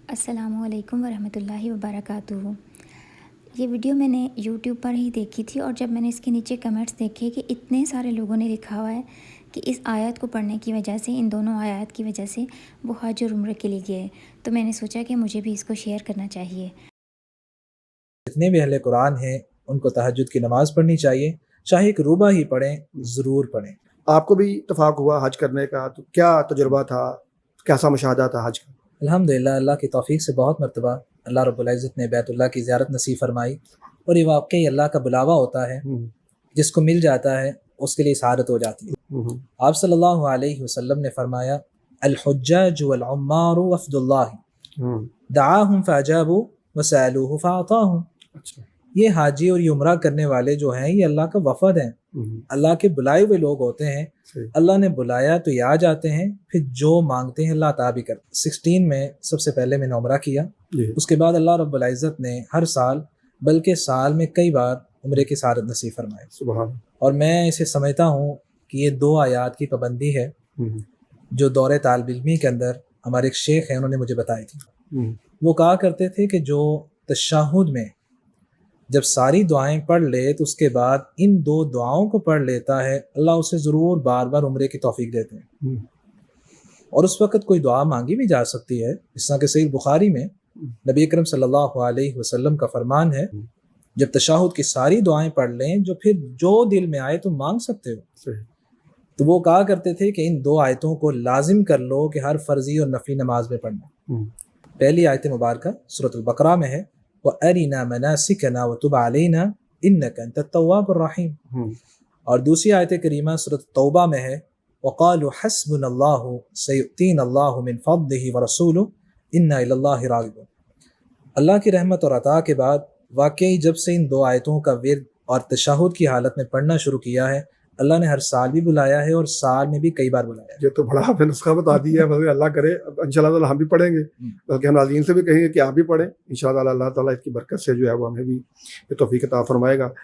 السلام علیکم ورحمۃ اللہ وبرکاتہ۔ یہ ویڈیو میں نے یوٹیوب پر ہی دیکھی تھی، اور جب میں نے اس کے نیچے کمنٹس دیکھے کہ اتنے سارے لوگوں نے لکھا ہوا ہے کہ اس آیت کو پڑھنے کی وجہ سے، ان دونوں آیات کی وجہ سے وہ حج اور عمرہ کے لیے گئے، تو میں نے سوچا کہ مجھے بھی اس کو شیئر کرنا چاہیے۔ جتنے بھی اہل قرآن ہیں ان کو تہجد کی نماز پڑھنی چاہیے، چاہے ایک روبہ ہی پڑھیں، ضرور پڑھیں۔ آپ کو بھی اتفاق ہوا حج کرنے کا، تو کیا تجربہ تھا، کیسا مشاہدہ تھا حج کا؟ الحمدللہ اللہ کی توفیق سے بہت مرتبہ اللہ رب العزت نے بیت اللہ کی زیارت نصیب فرمائی، اور یہ واقعی اللہ کا بلاوا ہوتا ہے، جس کو مل جاتا ہے اس کے لیے سعادت ہو جاتی ہے۔ آپ صلی اللہ علیہ وسلم نے فرمایا الحجاج والعمار وفد اللہ دعاہم فاجابوا وسألوہ فاعطاہم۔ یہ حاجی اور یہ عمرہ کرنے والے جو ہیں یہ اللہ کا وفد ہیں، اللہ کے بلائے ہوئے لوگ ہوتے ہیں۔ اللہ نے بلایا تو یہ آ جاتے ہیں، پھر جو مانگتے ہیں اللہ عطا بھی کرتے۔ 16 میں سب سے پہلے میں نے عمرہ کیا، اس کے بعد اللہ رب العزت نے ہر سال بلکہ سال میں کئی بار عمرے کی سعادت نصیب فرمائی۔ سبحان۔ اور میں اسے سمجھتا ہوں کہ یہ 2 آیات کی پابندی ہے جو دور طالب علمی کے اندر ہمارے ایک شیخ ہیں انہوں نے مجھے بتائی تھی۔ وہ کہا کرتے تھے کہ جو تشہد میں جب ساری دعائیں پڑھ لے تو اس کے بعد ان 2 دعاؤں کو پڑھ لیتا ہے، اللہ اسے ضرور بار بار عمرے کی توفیق دیتے ہیں۔ اور اس وقت کوئی دعا مانگی بھی جا سکتی ہے، اس طرح کہ صحیح بخاری میں نبی اکرم صلی اللہ علیہ وسلم کا فرمان ہے جب تشہد کی ساری دعائیں پڑھ لیں جو پھر جو دل میں آئے تم مانگ سکتے ہو۔ تو وہ کہا کرتے تھے کہ ان 2 آیتوں کو لازم کر لو کہ ہر فرضی اور نفلی نماز میں پڑھنا۔ پہلی آیت مبارکہ سورۃ البقرہ میں ہے وَأَرِنَا مَنَاسِكَنَا وَتُبْ عَلَيْنَا إِنَّكَ أَنْتَ التَّوَّابُ الرَّحِيمُ، اور دوسری آیت کریمہ سورۃ توبہ میں ہے وَقَالُوا حَسْبُنَا اللَّهُ سَيُؤْتِينَا اللَّهُ مِنْ فَضْلِهِ وَرَسُولُهُ إِنَّا إِلَى اللَّهِ رَاغِبُونَ۔ اللہ کی رحمت اور عطا کے بعد واقعی جب سے ان 2 آیتوں کا ورد اور تشہد کی حالت میں پڑھنا شروع کیا ہے، اللہ نے ہر سال بھی بلایا ہے اور سال میں بھی کئی بار بلایا ہے۔ یہ تو بڑا آپ نے نسخہ بتا دیا ہے، بلکہ اللہ کرے انشاءاللہ تعالی ہم بھی پڑھیں گے، بلکہ ہم ناظرین سے بھی کہیں گے کہ آپ بھی پڑھیں انشاءاللہ۔ اللہ تعالیٰ اس کی برکت سے جو ہے وہ ہمیں بھی یہ توفیق عطا فرمائے گا۔